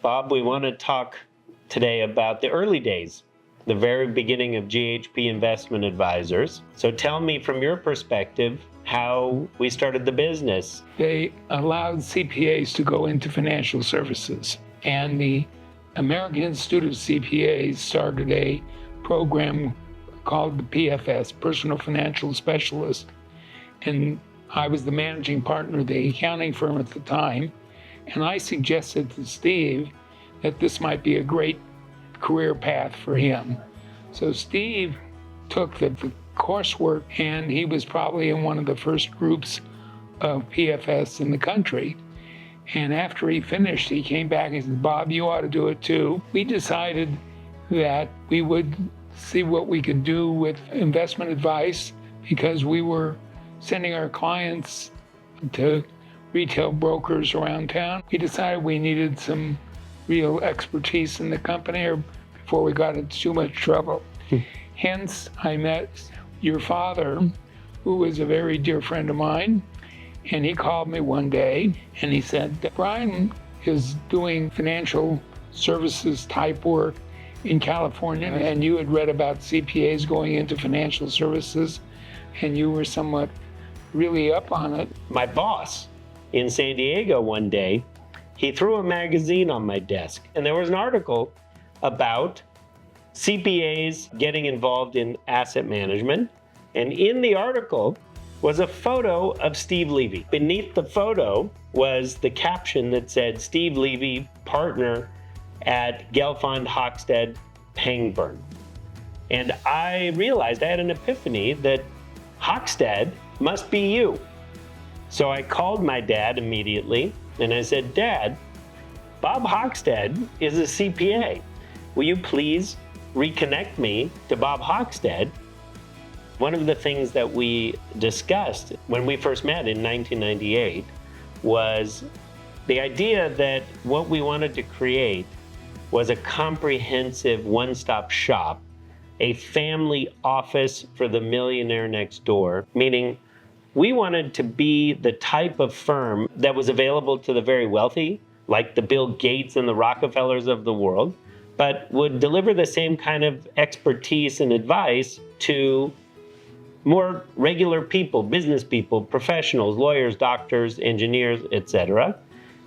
Bob, we want to talk today about the early days, the very beginning of GHP Investment Advisors. So tell me from your perspective how we started the business. They allowed CPAs to go into financial services. And the American Institute of CPAs started a program called the PFS, Personal Financial Specialist. And I was the managing partner of the accounting firm at the time. And I suggested to Steve that this might be a great career path for him. So Steve took the coursework, and he was probably in one of the first groups of PFS in the country. And after he finished, he came back and said, Bob, you ought to do it too. We decided that we would see what we could do with investment advice, because we were sending our clients to retail brokers around town. We decided we needed some real expertise in the company before we got into too much trouble. Hence, I met your father, who was a very dear friend of mine, and he called me one day and he said, Brian is doing financial services type work in California, and you had read about CPAs going into financial services, and you were somewhat really up on it. My boss in San Diego one day, he threw a magazine on my desk, and there was an article about CPAs getting involved in asset management. And in the article was a photo of Steve Levy. Beneath the photo was the caption that said, Steve Levy, partner at Gelfand Hochstad Pangburn. And I realized, I had an epiphany that Hochstad must be you. So I called my dad immediately and I said, Dad, Bob Hochstad is a CPA. Will you please reconnect me to Bob Hochstad? One of the things that we discussed when we first met in 1998 was the idea that what we wanted to create was a comprehensive one-stop shop, a family office for the millionaire next door, meaning we wanted to be the type of firm that was available to the very wealthy, like the Bill Gates and the Rockefellers of the world, but would deliver the same kind of expertise and advice to more regular people, business people, professionals, lawyers, doctors, engineers, etc.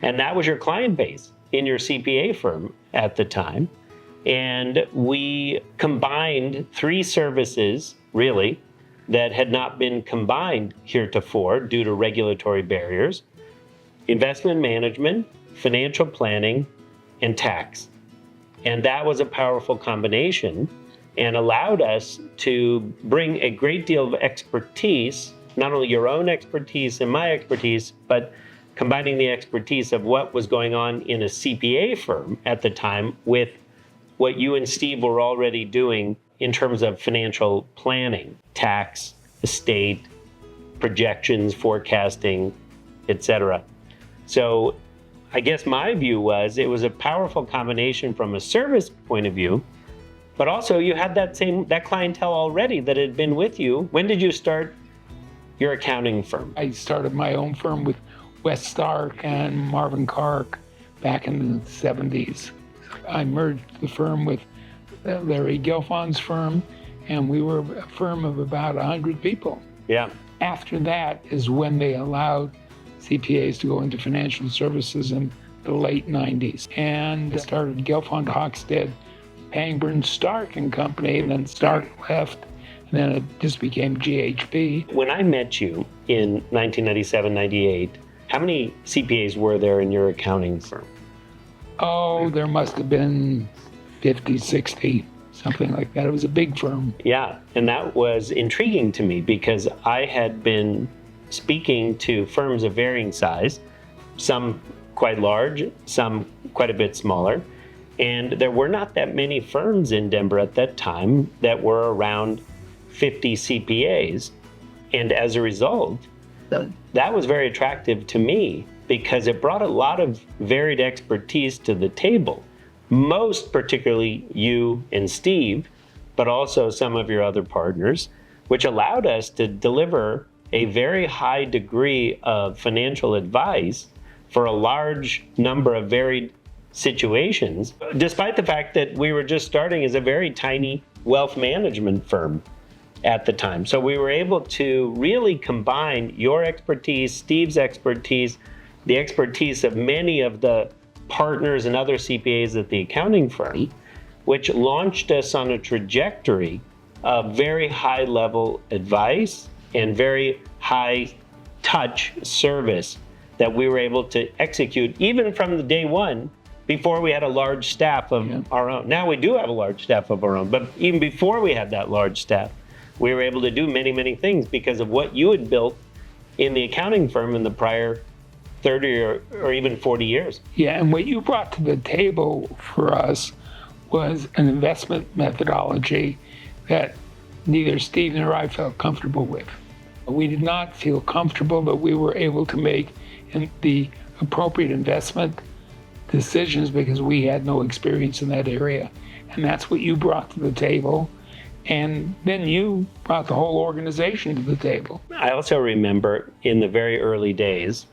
And that was your client base in your CPA firm at the time. And we combined three services, really, that had not been combined heretofore due to regulatory barriers: investment management, financial planning, and tax. And that was a powerful combination and allowed us to bring a great deal of expertise, not only your own expertise and my expertise, but combining the expertise of what was going on in a CPA firm at the time with what you and Steve were already doing in terms of financial planning, tax, estate, projections, forecasting, etc. So I guess my view was it was a powerful combination from a service point of view, but also you had that clientele already that had been with you. When did you start your accounting firm? I started my own firm with Wes Stark and Marvin Kark back in the 70s. I merged the firm with Larry Gelfand's firm, and we were a firm of about 100 people. Yeah. After that is when they allowed CPAs to go into financial services in the late 90s. And started Gelfand Hochstad, Pangburn, Stark and Company, and then Stark left, and then it just became GHP. When I met you in 1997, 98, how many CPAs were there in your accounting firm? Oh, there must have been 50, 60, something like that. It was a big firm. Yeah, and that was intriguing to me because I had been speaking to firms of varying size, some quite large, some quite a bit smaller. And there were not that many firms in Denver at that time that were around 50 CPAs. And as a result, that was very attractive to me because it brought a lot of varied expertise to the table, most particularly you and Steve, but also some of your other partners, which allowed us to deliver a very high degree of financial advice for a large number of varied situations, despite the fact that we were just starting as a very tiny wealth management firm at the time. So we were able to really combine your expertise, Steve's expertise, the expertise of many of the partners and other CPAs at the accounting firm, which launched us on a trajectory of very high level advice and very high touch service that we were able to execute even from the day one, before we had a large staff of our own. Now we do have a large staff of our own, but even before we had that large staff, we were able to do many, many things because of what you had built in the accounting firm in the prior 30 or even 40 years. Yeah, and what you brought to the table for us was an investment methodology that neither Steve nor I felt comfortable with. We did not feel comfortable that we were able to make the appropriate investment decisions because we had no experience in that area. And that's what you brought to the table. And then you brought the whole organization to the table. I also remember in the very early days,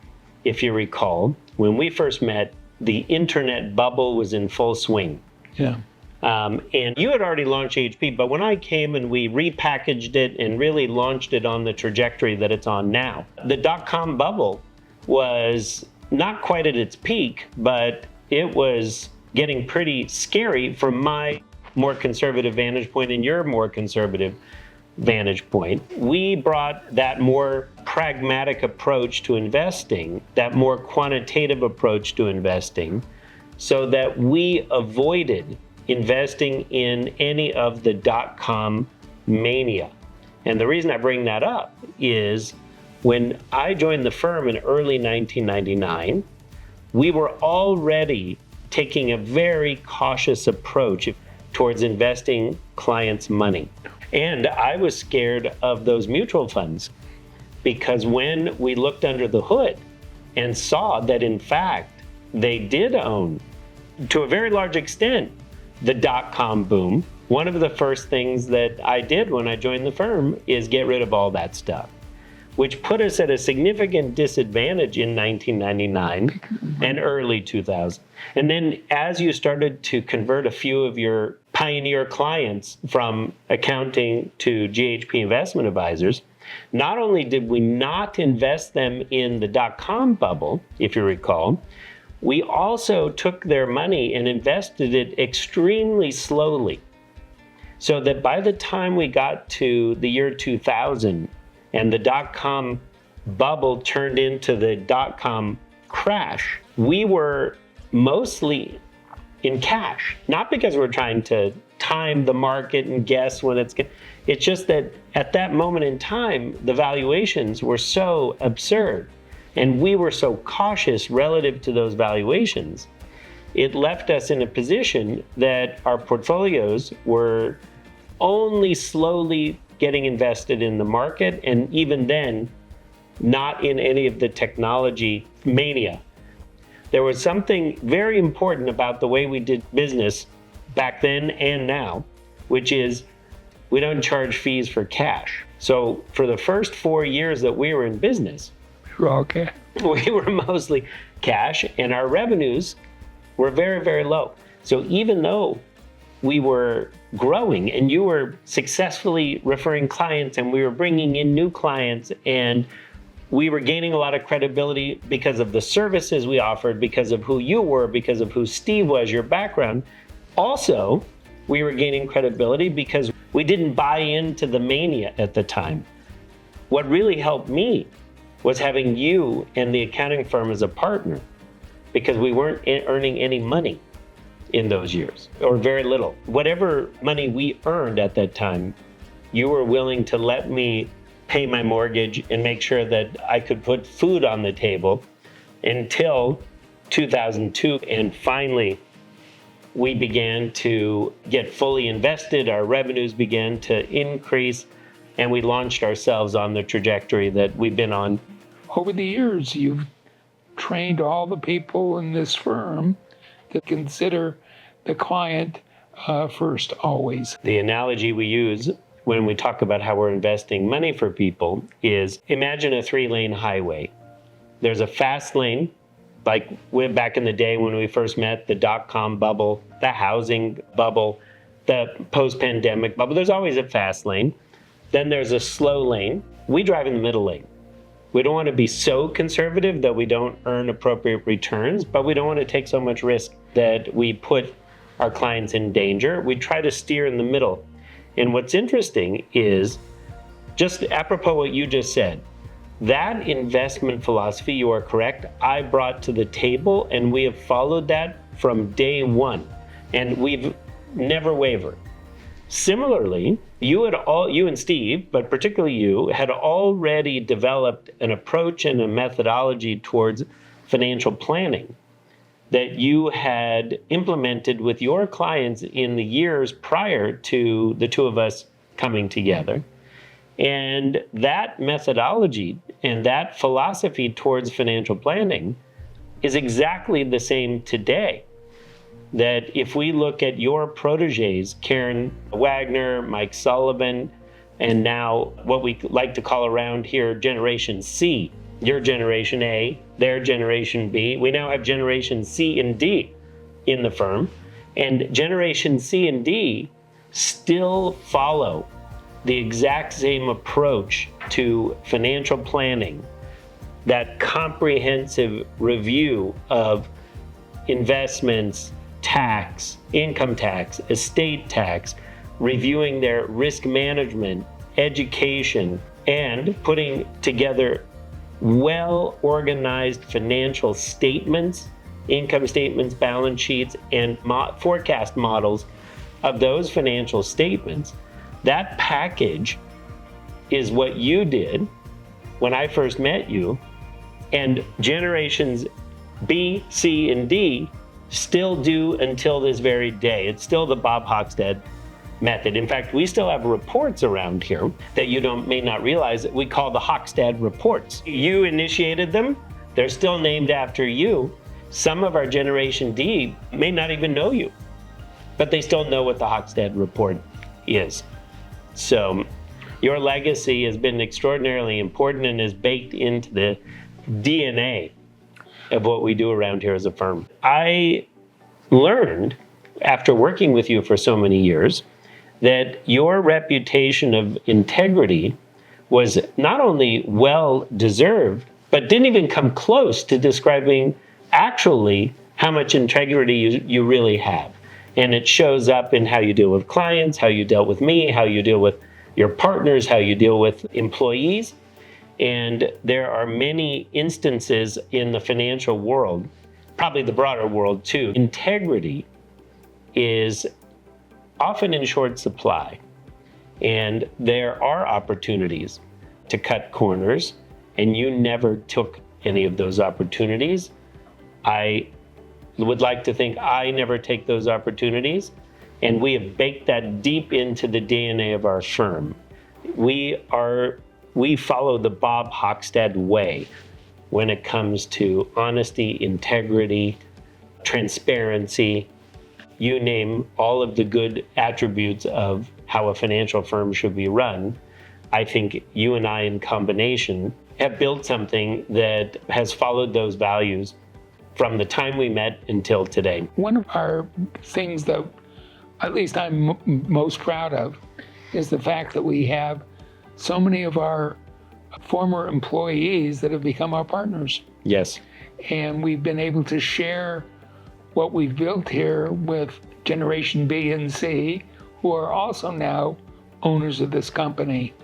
if you recall, when we first met, the internet bubble was in full swing. Yeah. And you had already launched GHP, but when I came and we repackaged it and really launched it on the trajectory that it's on now, the dot-com bubble was not quite at its peak, but it was getting pretty scary from my more conservative vantage point and your more conservative vantage point. We brought that more pragmatic approach to investing, that more quantitative approach to investing, so that we avoided investing in any of the dot-com mania. And the reason I bring that up is when I joined the firm in early 1999, we were already taking a very cautious approach towards investing clients' money. And I was scared of those mutual funds because when we looked under the hood and saw that in fact they did own, to a very large extent, the dot-com boom, one of the first things that I did when I joined the firm is get rid of all that stuff, which put us at a significant disadvantage in 1999 and early 2000. And then as you started to convert a few of your pioneer clients from accounting to GHP investment advisors, not only did we not invest them in the dot-com bubble, if you recall, we also took their money and invested it extremely slowly. So that by the time we got to the year 2000 and the dot-com bubble turned into the dot-com crash, we were mostly in cash. Not because we're trying to time the market and guess when it's going. It's just that at that moment in time, the valuations were so absurd and we were so cautious relative to those valuations. It left us in a position that our portfolios were only slowly getting invested in the market, and even then, not in any of the technology mania. There was something very important about the way we did business back then and now, which is we don't charge fees for cash. So for the first 4 years that we were in business, Okay. we were mostly cash, and our revenues were very, very low. So even though we were growing and you were successfully referring clients and we were bringing in new clients and we were gaining a lot of credibility because of the services we offered, because of who you were, because of who Steve was, your background. Also, we were gaining credibility because we didn't buy into the mania at the time. What really helped me was having you and the accounting firm as a partner, because we weren't earning any money in those years, or very little. Whatever money we earned at that time, you were willing to let me pay my mortgage and make sure that I could put food on the table until 2002. And finally, we began to get fully invested, our revenues began to increase, and we launched ourselves on the trajectory that we've been on. Over the years, you've trained all the people in this firm to consider the client first, always. The analogy we use when we talk about how we're investing money for people is, imagine a 3-lane highway. There's a fast lane like we're back in the day when we first met, the dot-com bubble, the housing bubble, the post-pandemic bubble. There's always a fast lane. Then there's a slow lane. We drive in the middle lane. We don't want to be so conservative that we don't earn appropriate returns, but we don't want to take so much risk that we put our clients in danger. We try to steer in the middle. And what's interesting is, just apropos what you just said, that investment philosophy, you are correct, I brought to the table, and we have followed that from day one, and we've never wavered. Similarly, you and Steve, but particularly you, had already developed an approach and a methodology towards financial planning that you had implemented with your clients in the years prior to the two of us coming together. And that methodology and that philosophy towards financial planning is exactly the same today. That if we look at your proteges, Karen Wagner, Mike Sullivan, and now what we like to call around here Generation C, your Generation A, their Generation B, we now have Generation C and D in the firm, and Generation C and D still follow the exact same approach to financial planning, that comprehensive review of investments, tax, income tax, estate tax, reviewing their risk management, education, and putting together well-organized financial statements, income statements, balance sheets, and forecast models of those financial statements. That package is what you did when I first met you, and generations B, C, and D still do until this very day. It's still the Bob Hochstad method. In fact, we still have reports around here that you may not realize that we call the Hochstad reports. You initiated them. They're still named after you. Some of our Generation D may not even know you, but they still know what the Hochstad report is. So your legacy has been extraordinarily important and is baked into the DNA of what we do around here as a firm. I learned, after working with you for so many years, that your reputation of integrity was not only well-deserved, but didn't even come close to describing actually how much integrity you really have. And it shows up in how you deal with clients, how you dealt with me, how you deal with your partners, how you deal with employees. And there are many instances in the financial world, probably the broader world too. Integrity is often in short supply. And there are opportunities to cut corners, and you never took any of those opportunities. I would like to think I never take those opportunities, and we have baked that deep into the DNA of our firm. We follow the Bob Hochstad way when it comes to honesty, integrity, transparency. You name all of the good attributes of how a financial firm should be run. I think you and I in combination have built something that has followed those values from the time we met until today. One of our things that at least I'm most proud of is the fact that we have so many of our former employees that have become our partners. Yes. And we've been able to share what we've built here with Generation B and C, who are also now owners of this company.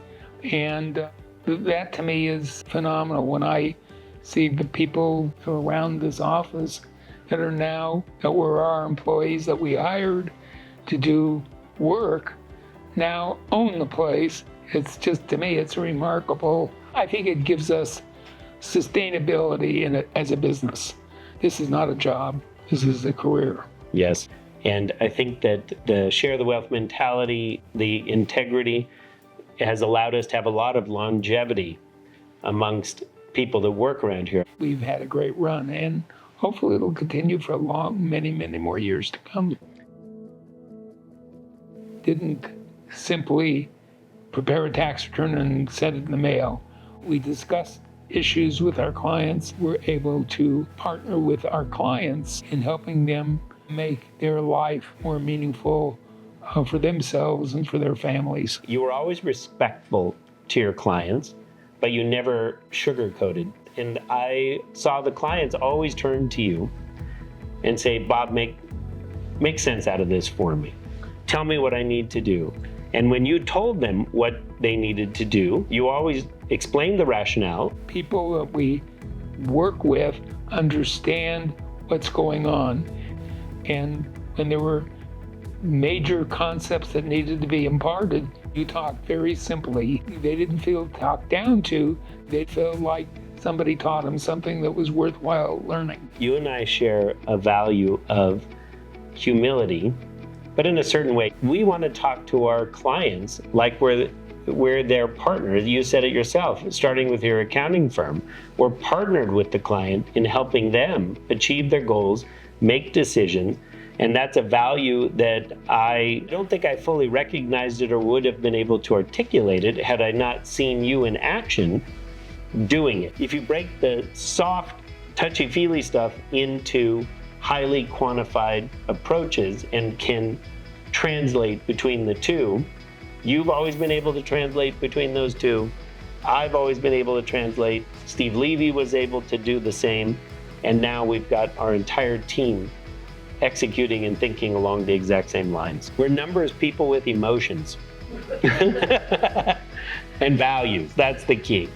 And that to me is phenomenal. When I see the people around this office that were our employees that we hired to do work, now own the place. It's just, to me, it's remarkable. I think it gives us sustainability as a business. This is not a job. This is a career. Yes. And I think that the share the wealth mentality, the integrity, has allowed us to have a lot of longevity amongst people that work around here. We've had a great run, and hopefully it'll continue for many, many more years to come. Didn't simply prepare a tax return and send it in the mail. We discussed issues with our clients, we're able to partner with our clients in helping them make their life more meaningful for themselves and for their families. You were always respectful to your clients, but you never sugarcoated. And I saw the clients always turn to you and say, Bob, make sense out of this for me. Tell me what I need to do. And when you told them what they needed to do, you always explained the rationale. People that we work with understand what's going on. And when there were major concepts that needed to be imparted, you talked very simply. They didn't feel talked down to. They felt like somebody taught them something that was worthwhile learning. You and I share a value of humility, but in a certain way. We want to talk to our clients like we're their partners. You said it yourself, starting with your accounting firm. We're partnered with the client in helping them achieve their goals, make decisions, and that's a value that I don't think I fully recognized it or would have been able to articulate it had I not seen you in action doing it. If you break the soft, touchy-feely stuff into highly quantified approaches and can translate between the two, you've always been able to translate between those two. I've always been able to translate. Steve Levy was able to do the same. And now we've got our entire team executing and thinking along the exact same lines. We're numbers people with emotions and values. That's the key.